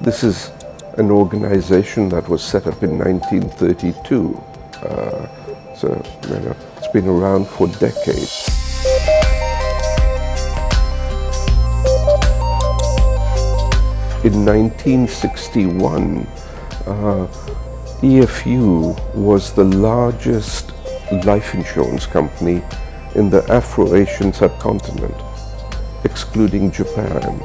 This is an organization that was set up in 1932. So it's been around for decades. In 1961, EFU was the largest life insurance company in the Afro-Asian subcontinent, excluding Japan.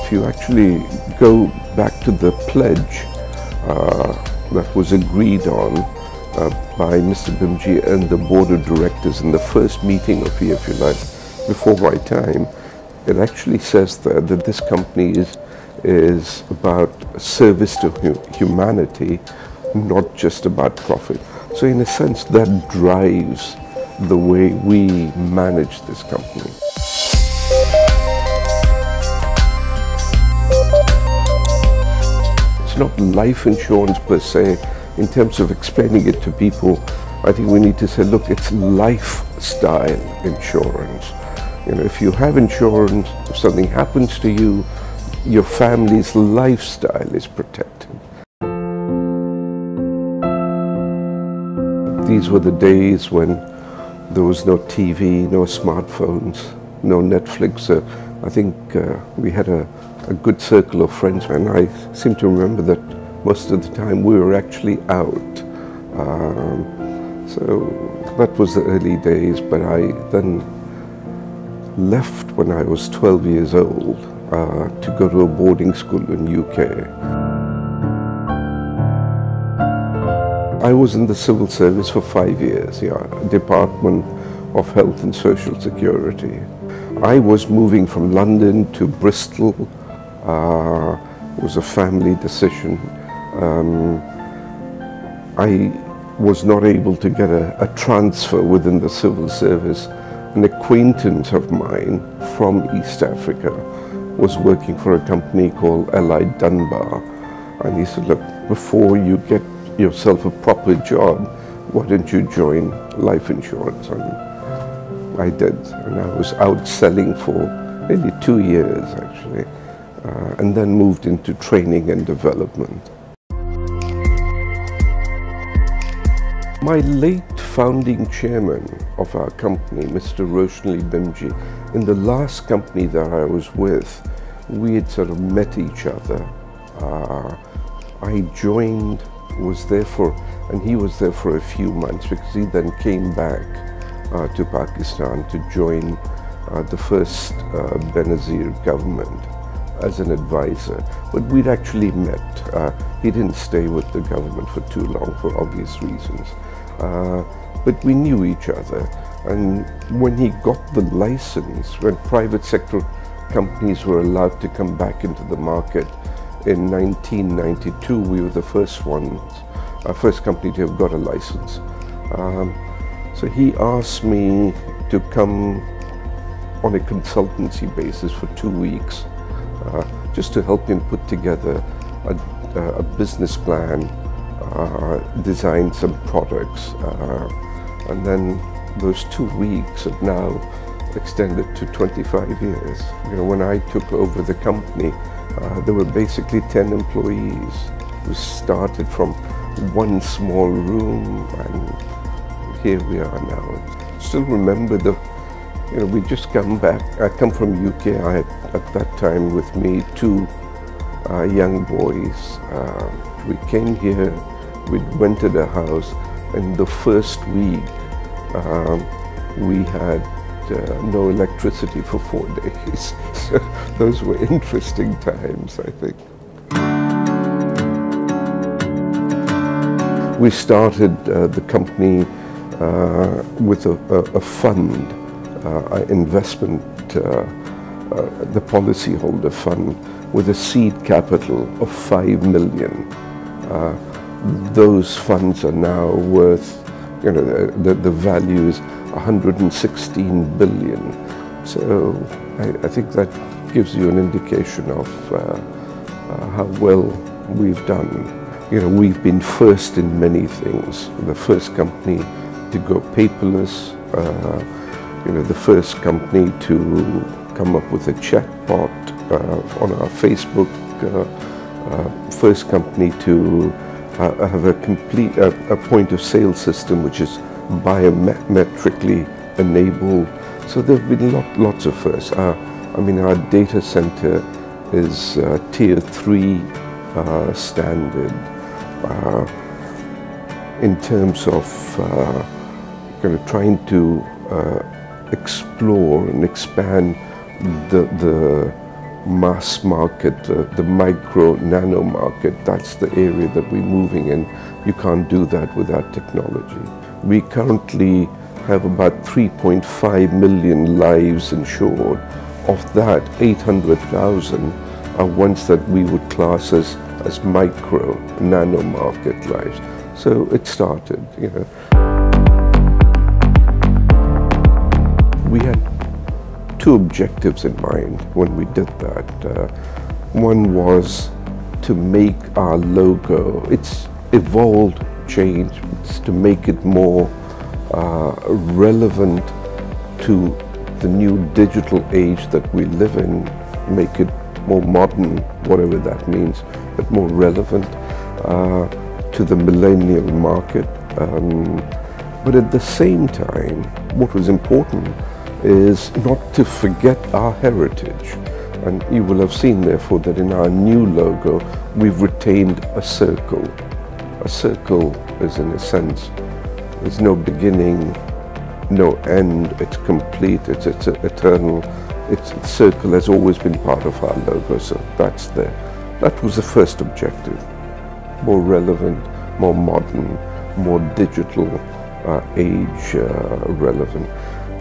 If you actually go back to the pledge that was agreed on by Mr. Bimji and the board of directors in the first meeting of EFU before my time, it actually says there that this company is about service to humanity, not just about profit. So in a sense, that drives the way we manage this company. It's not life insurance per se. In terms of explaining it to people, I think we need to say, look, it's lifestyle insurance. You know, if you have insurance, if something happens to you, your family's lifestyle is protected. These were the days when there was no TV, no smartphones, no Netflix. I think we had a good circle of friends, and I seem to remember that most of the time we were actually out. So that was the early days, but I then left when I was 12 years old to go to a boarding school in UK. I was in the civil service for 5 years, Department of Health and Social Security. I was moving from London to Bristol. It was a family decision. I was not able to get a transfer within the civil service. An acquaintance of mine from East Africa was working for a company called Allied Dunbar, and he said, look, before you get yourself a proper job, why don't you join life insurance? And I did, and I was out selling for nearly 2 years actually, and then moved into training and development. My late founding chairman of our company, Mr. Roshanli Bimji, in the last company that I was with, we had sort of met each other. I joined, and he was there for a few months because he then came back to Pakistan to join the first Benazir government as an advisor. But we'd actually met. He didn't stay with the government for too long for obvious reasons. But we knew each other, and when he got the license, when private sector companies were allowed to come back into the market in 1992, we were the first company to have got a license. So he asked me to come on a consultancy basis for 2 weeks, just to help him put together a business plan, design some products, and then those 2 weeks have now extended to 25 years. You know, when I took over the company, there were basically 10 employees. We started from one small room, and here we are now. Still remember we just come back. I come from UK. I had at that time with me 2 young boys. We came here. We rented a house, and the first week we had no electricity for 4 days. So those were interesting times, I think. We started the company with a fund, investment, the policyholder fund, with a seed capital of 5 million. Those funds are now worth, the value is 116 billion. So I think that gives you an indication of how well we've done. We've been first in many things. The first company to go paperless, the first company to come up with a chatbot on our Facebook, first company to have a complete a point of sale system which is biometrically enabled. So there have been lots of firsts. I mean, our data center is tier 3 standard in terms of trying to explore and expand the mass market, the micro nano market. That's the area that we're moving in. You can't do that without technology. We currently have about 3.5 million lives insured. Of that, 800,000 are ones that we would class as micro nano market lives. So it started, We had two objectives in mind when we did that. One was to make our logo, it's evolved, changed, it's to make it more relevant to the new digital age that we live in, make it more modern, whatever that means, but more relevant to the millennial market. But at the same time, what was important is not to forget our heritage. And you will have seen, therefore, that in our new logo, we've retained a circle. A circle is, in a sense, there's no beginning, no end, it's complete, it's eternal. Its circle has always been part of our logo, so that's there. That was the first objective. More relevant, more modern, more digital age relevant.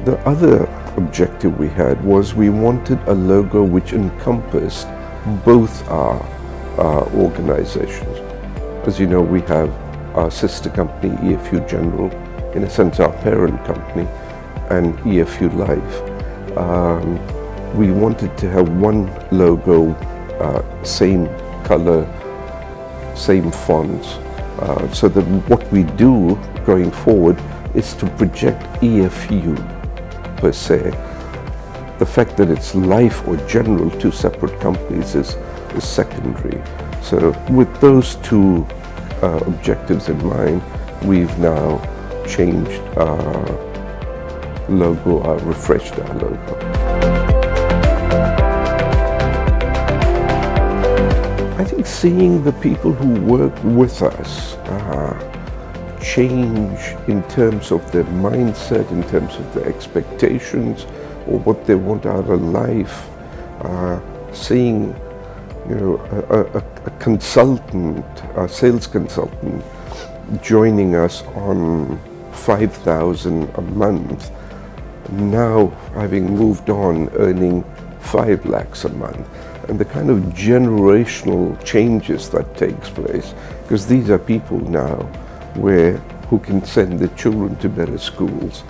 The other objective we had was we wanted a logo which encompassed both our organizations. As you know, we have our sister company, EFU General, in a sense our parent company, and EFU Life. We wanted to have one logo, same color, same fonts, so that what we do going forward is to project EFU per se. The fact that it's Life or General, two separate companies, is secondary. So with those two objectives in mind, we've now changed our logo, refreshed our logo. I think seeing the people who work with us change in terms of their mindset, in terms of their expectations, or what they want out of life, seeing a consultant, a sales consultant, joining us on 5,000 a month, now having moved on, earning 5 lakhs a month, and the kind of generational changes that takes place, because these are people now who can send their children to better schools,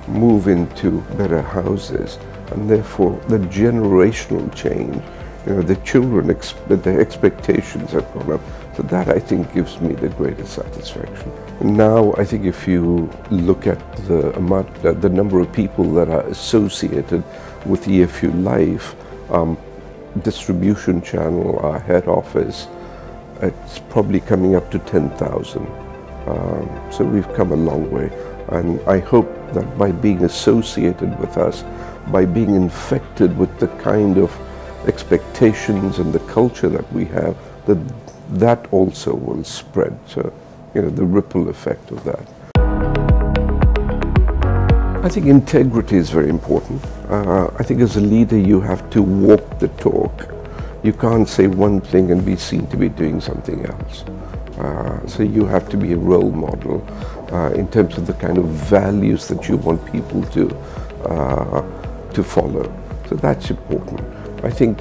move into better houses, and therefore the generational change, the children, their expectations have gone up. So that, I think, gives me the greatest satisfaction. Now, I think if you look at the number of people that are associated with EFU Life, distribution channel, our head office, it's probably coming up to 10,000. So we've come a long way. And I hope that by being associated with us, by being infected with the kind of expectations and the culture that we have, that also will spread. So, the ripple effect of that. I think integrity is very important. I think as a leader, you have to walk the talk. You can't say one thing and be seen to be doing something else. So you have to be a role model in terms of the kind of values that you want people to follow. So that's important. I think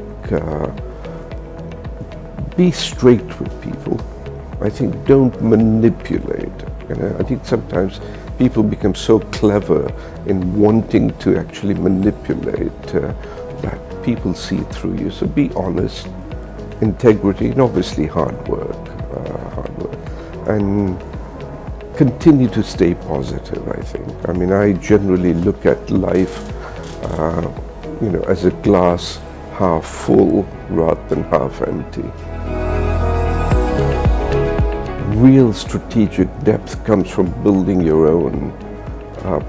be straight with people. I think don't manipulate. I think sometimes people become so clever in wanting to actually manipulate that people see through you. So be honest, integrity, and obviously hard work. And continue to stay positive, I think. I mean, I generally look at life, as a glass half full rather than half empty. Real strategic depth comes from building your own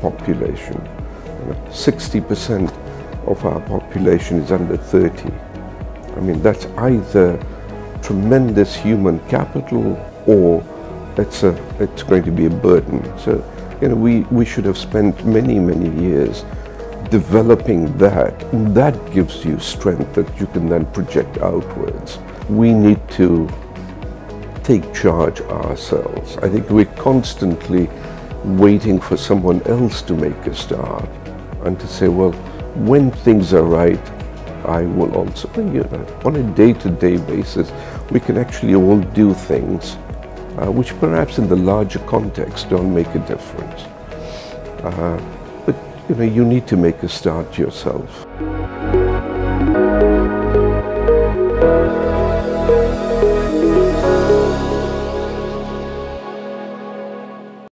population. 60% of our population is under 30. I mean, that's either tremendous human capital or it's going to be a burden. So, we should have spent many, many years developing that, and that gives you strength that you can then project outwards. We need to take charge ourselves. I think we're constantly waiting for someone else to make a start and to say, well, when things are right, I will also, on a day-to-day basis, we can actually all do things which perhaps in the larger context don't make a difference. But you need to make a start yourself.